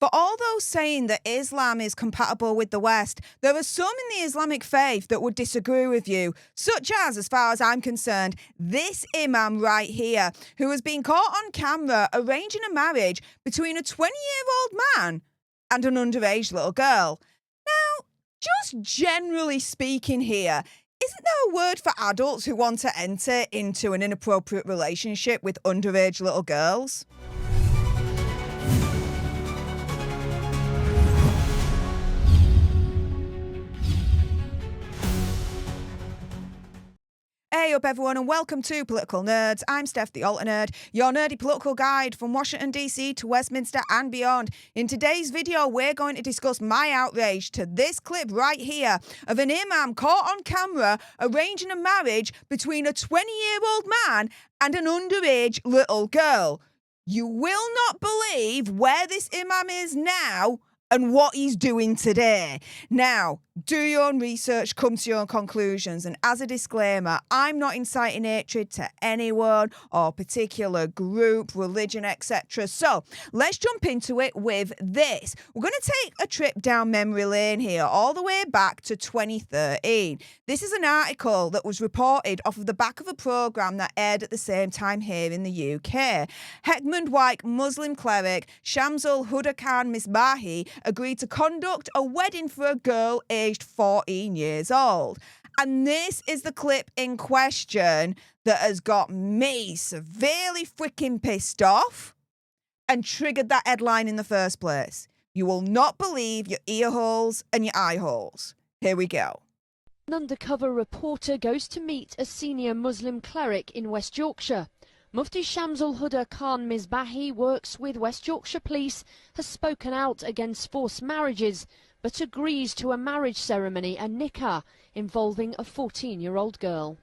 For all those saying that Islam is compatible with the West, there are some in the Islamic faith that would disagree with you, such as far as I'm concerned, this Imam right here, who has been caught on camera arranging a marriage between a 20-year-old man and an underage little girl. Now, just generally speaking here, isn't there a word for adults who want to enter into an inappropriate relationship with underage little girls? Hey up everyone and welcome to Political Nerds. I'm Steph the Alter Nerd, your nerdy political guide from Washington DC to Westminster and beyond. In today's video we're going to discuss my outrage to this clip right here of an imam caught on camera arranging a marriage between a 20-year-old man and an underage little girl. You will not believe where this imam is now and what he's doing today. Now, do your own research, come to your own conclusions. And as a disclaimer, I'm not inciting hatred to anyone or particular group, religion, etc. So let's jump into it with this. We're going to take a trip down memory lane here, all the way back to 2013. This is an article that was reported off of the back of a programme that aired at the same time here in the UK. Hekmand-White Muslim cleric Shamsul Huda Khan Misbahi agreed to conduct a wedding for a girl aged 14 years old. And this is the clip in question that has got me severely freaking pissed off and triggered that headline in the first place. You will not believe your ear holes and your eye holes. Here we go. An undercover reporter goes to meet a senior Muslim cleric in West Yorkshire. Mufti Shamsul Huda Khan Misbahi works with West Yorkshire Police, has spoken out against forced marriages, but agrees to a marriage ceremony, a nikah, involving a 14-year-old girl.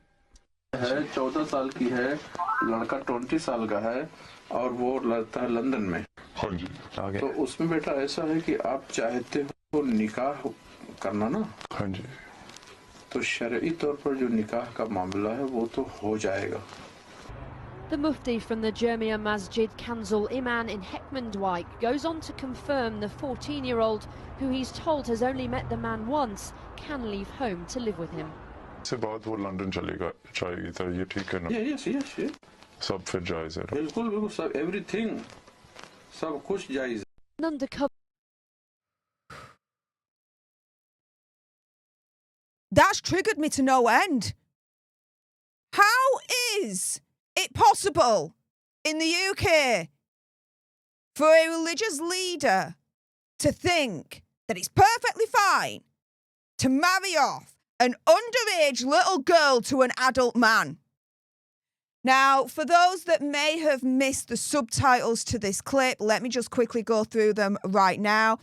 14 साल की है, लड़का 20 साल का है और वो रहता है लंदन में। हाँ जी, आगे। तो उसमें बेटा ऐसा है कि आप चाहते हो निकाह करना ना? हाँ जी। तो शरई तौर पर जो निकाह का मामला है वो तो हो जाएगा। The Mufti from the Jamia Masjid Kanzul Iman in Hekmand-White goes on to confirm the 14-year-old, who he's told has only met the man once, can leave home to live with him. से बाद वो London चलेगा चाहिए तो ये ठीक है ना? Yes. सब फिर जायज़ है। बिल्कुल सब everything सब कुछ जायज़। An undercover. That's triggered me to no end. How is it possible in the UK for a religious leader to think that it's perfectly fine to marry off an underage little girl to an adult man? Now, for those that may have missed the subtitles to this clip, let me just quickly go through them right now.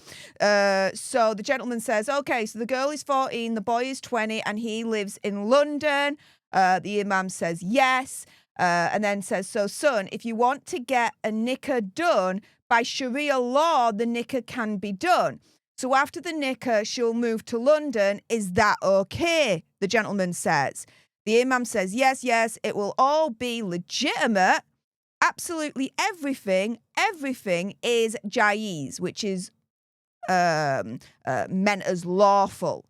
So the gentleman says, okay, so the girl is 14, the boy is 20, and he lives in London. The imam says yes. And then says, so son, if you want to get a nikah done, by Sharia law, the nikah can be done. So after the nikah, she'll move to London. Is that okay? The gentleman says. The imam says, yes, it will all be legitimate. Absolutely everything is jaiz, which is meant as lawful.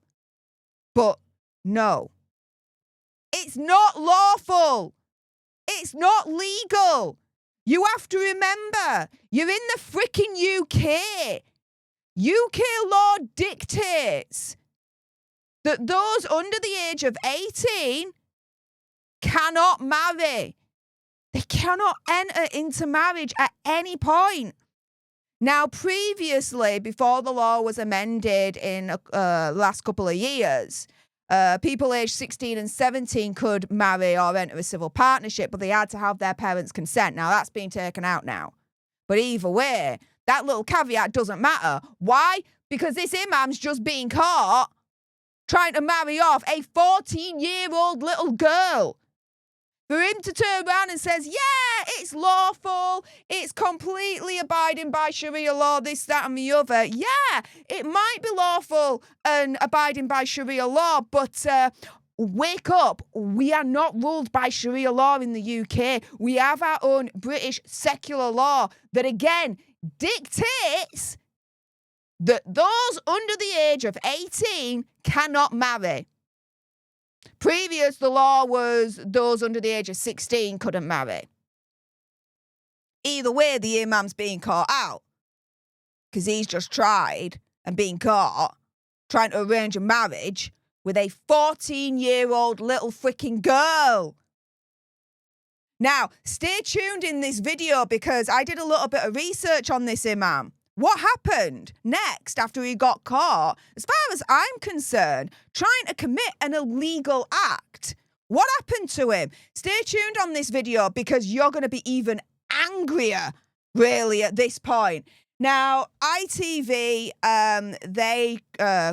But no, it's not lawful. It's not legal. You have to remember, you're in the freaking UK. UK law dictates that those under the age of 18 cannot marry. They cannot enter into marriage at any point. Now, previously, before the law was amended in the last couple of years, people aged 16 and 17 could marry or enter a civil partnership, but they had to have their parents' consent. Now, that's been taken out now. But either way, that little caveat doesn't matter. Why? Because this imam's just being caught trying to marry off a 14-year-old little girl. For him to turn around and says, yeah, it's lawful, it's completely abiding by Sharia law, this, that and the other. Yeah, it might be lawful and abiding by Sharia law, but wake up. We are not ruled by Sharia law in the UK. We have our own British secular law that, again, dictates that those under the age of 18 cannot marry. Previous, the law was those under the age of 16 couldn't marry. Either way, the Imam's being caught out because he's just tried and been caught trying to arrange a marriage with a 14-year-old little freaking girl. Now, stay tuned in this video because I did a little bit of research on this Imam. What happened next after he got caught, as far as I'm concerned, trying to commit an illegal act? What happened to him? Stay tuned on this video because you're going to be even angrier, really, at this point. Now, ITV, they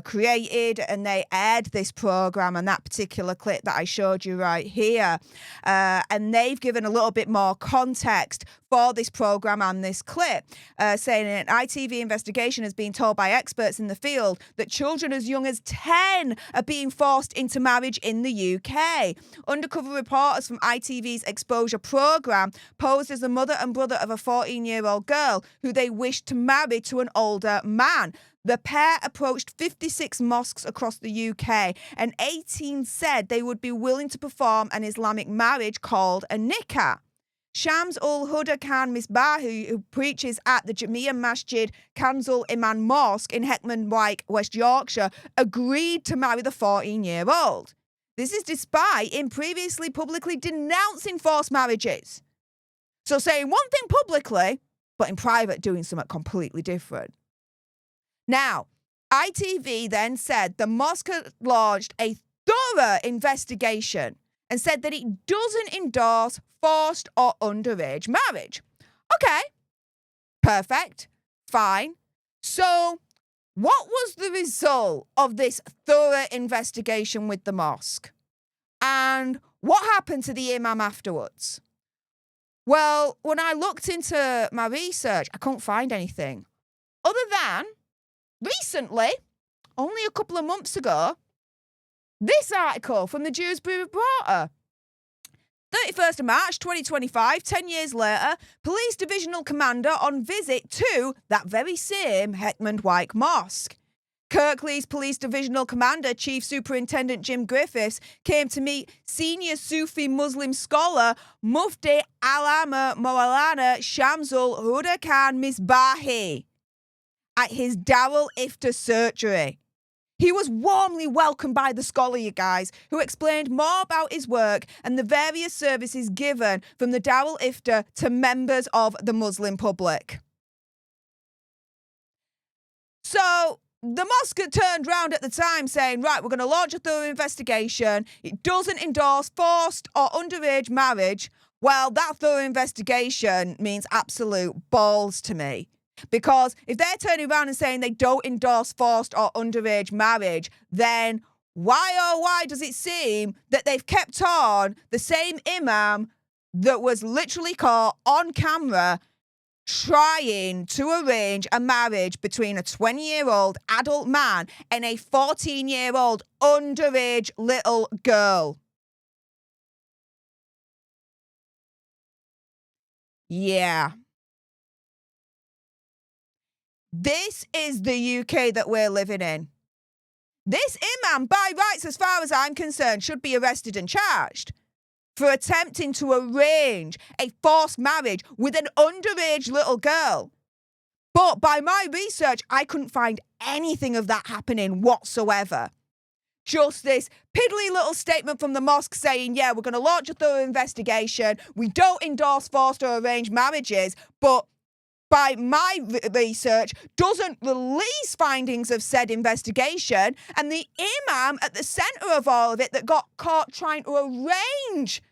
created and they aired this programme and that particular clip that I showed you right here. And they've given a little bit more context for this programme and this clip, saying an ITV investigation has been told by experts in the field that children as young as 10 are being forced into marriage in the UK. Undercover reporters from ITV's Exposure programme posed as the mother and brother of a 14-year-old girl who they wished to marry to an older man. The pair approached 56 mosques across the UK and 18 said they would be willing to perform an Islamic marriage called a nikah. Shams ul Huda Khan Misbahu, who preaches at the Jamia Masjid Kanzul Iman Mosque in Heckman Wyke, West Yorkshire, agreed to marry the 14-year-old. This is despite him previously publicly denouncing forced marriages. So saying one thing publicly, but in private doing something completely different. Now, ITV then said the mosque had launched a thorough investigation and said that it doesn't endorse forced or underage marriage. Okay, perfect, fine. So, what was the result of this thorough investigation with the mosque? And what happened to the Imam afterwards? Well, when I looked into my research, I couldn't find anything. Other than, recently, only a couple of months ago, this article from the Dewsbury Reporter. 31st of March 2025, 10 years later, Police Divisional Commander on visit to that very same Heckman Wyke Mosque. Kirklees Police Divisional Commander Chief Superintendent Jim Griffiths came to meet senior Sufi Muslim scholar Mufti Alama Maulana Shamsul Huda Khan Misbahi at his Darul Ifta surgery. He was warmly welcomed by the scholar, you guys, who explained more about his work and the various services given from the Darul Ifta to members of the Muslim public. So, the mosque had turned round at the time saying, right, we're going to launch a thorough investigation. It doesn't endorse forced or underage marriage. Well, that thorough investigation means absolute balls to me. Because if they're turning around and saying they don't endorse forced or underage marriage, then why does it seem that they've kept on the same Imam that was literally caught on camera trying to arrange a marriage between a 20-year-old adult man and a 14-year-old underage little girl? Yeah. This is the UK that we're living in. This Imam, by rights, as far as I'm concerned, should be arrested and charged for attempting to arrange a forced marriage with an underage little girl. But by my research, I couldn't find anything of that happening whatsoever. Just this piddly little statement from the mosque saying, yeah, we're going to launch a thorough investigation. We don't endorse forced or arranged marriages, but by my research, doesn't release findings of said investigation, and the Imam at the centre of all of it that got caught trying to arrange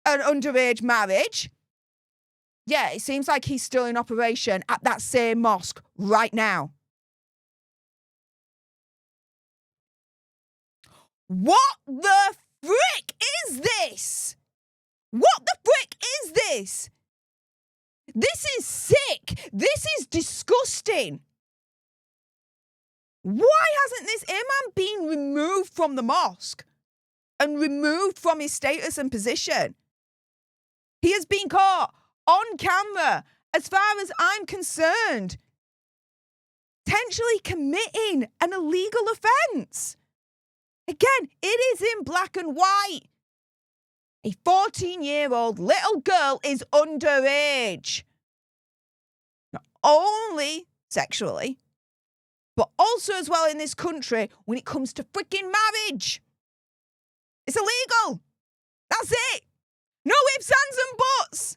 an underage marriage, yeah, it seems like he's still in operation at that same mosque right now. What the frick is this? What the frick is this? This is sick. This is disgusting. Why hasn't this Imam been removed from the mosque and removed from his status and position? He has been caught on camera, as far as I'm concerned, actually committing an illegal offence. Again, it is in black and white. A 14-year-old little girl is underage. Not only sexually, but also as well in this country when it comes to freaking marriage. It's illegal. That's it. No ifs, ands and buts.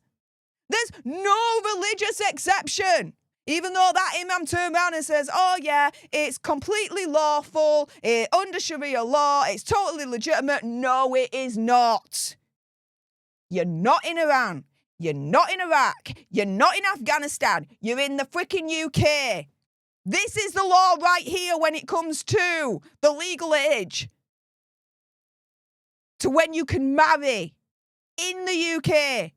There's no religious exception. Even though that Imam turned around and says, oh yeah, it's completely lawful, under Sharia law, it's totally legitimate. No, it is not. You're not in Iran. You're not in Iraq. You're not in Afghanistan. You're in the freaking UK. This is the law right here when it comes to the legal age. To when you can marry in the UK.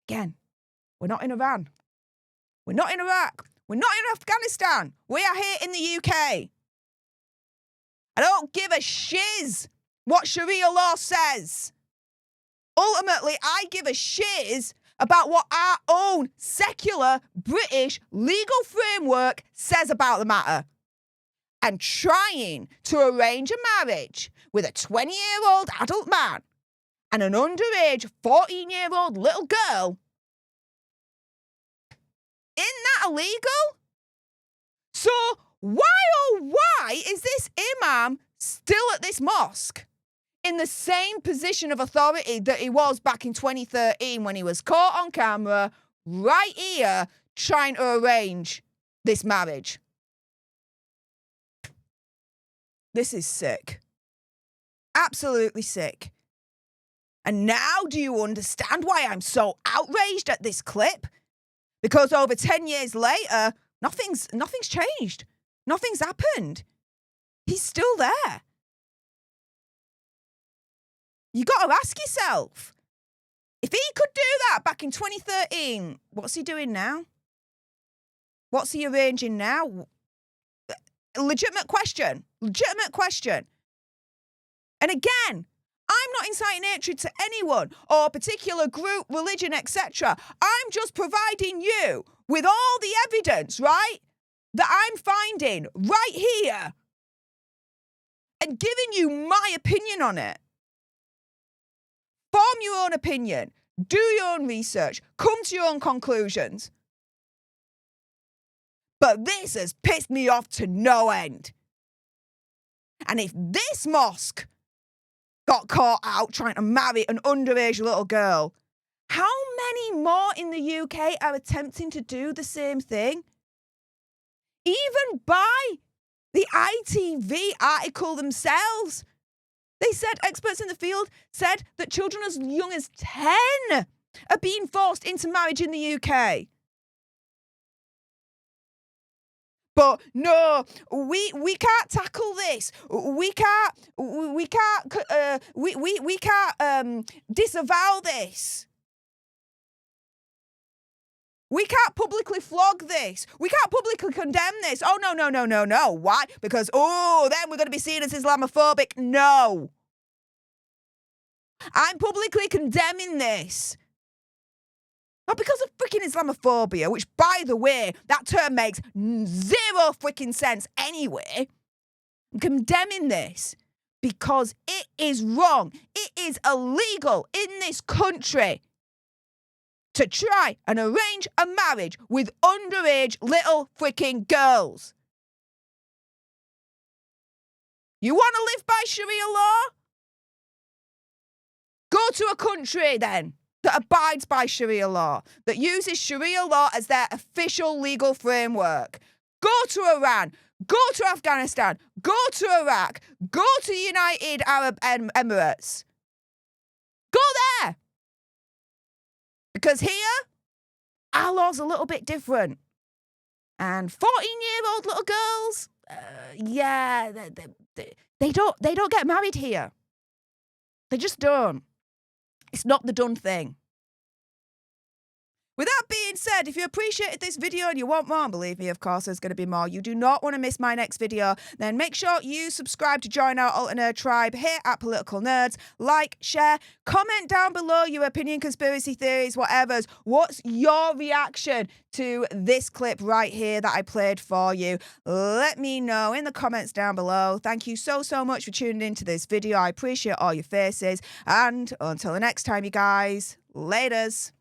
Again, we're not in Iran. We're not in Iraq. We're not in Afghanistan. We are here in the UK. I don't give a shiz what Sharia law says. Ultimately, I give a shiz about what our own secular British legal framework says about the matter. And trying to arrange a marriage with a 20-year-old adult man and an underage 14-year-old little girl, isn't that illegal? So why, oh why, is this Imam still at this mosque in the same position of authority that he was back in 2013 when he was caught on camera right here trying to arrange this marriage? This is sick. Absolutely sick. And now do you understand why I'm so outraged at this clip? Because over 10 years later, nothing's changed. Nothing's happened. He's still there. You got to ask yourself, if he could do that back in 2013, what's he doing now? What's he arranging now? Legitimate question. Legitimate question. And again, I'm not inciting hatred to anyone or a particular group, religion, etc. I'm just providing you with all the evidence, right, that I'm finding right here and giving you my opinion on it. Form your own opinion. Do your own research. Come to your own conclusions. But this has pissed me off to no end. And if this mosque got caught out trying to marry an underage little girl, how many more in the UK are attempting to do the same thing? Even by the ITV article themselves, they said, experts in the field said that children as young as 10 are being forced into marriage in the UK. But no, we can't tackle this. We can't disavow this. We can't publicly flog this. We can't publicly condemn this. Oh, no. Why? Because, then we're going to be seen as Islamophobic. No. I'm publicly condemning this. Not because of freaking Islamophobia, which, by the way, that term makes zero freaking sense anyway. I'm condemning this because it is wrong. It is illegal in this country to try and arrange a marriage with underage little freaking girls. You want to live by Sharia law? Go to a country then that abides by Sharia law, that uses Sharia law as their official legal framework. Go to Iran, go to Afghanistan, go to Iraq, go to the United Arab Emirates. Go there. Because here, our law's a little bit different. And 14-year-old little girls, they don't get married here. They just don't. It's not the done thing. With that being said, if you appreciated this video and you want more, believe me, of course, there's going to be more. You do not want to miss my next video. Then make sure you subscribe to join our Alter Nerd tribe here at Political Nerds. Like, share, comment down below your opinion, conspiracy theories, whatever's. What's your reaction to this clip right here that I played for you? Let me know in the comments down below. Thank you so much for tuning into this video. I appreciate all your faces. And until the next time, you guys, laters.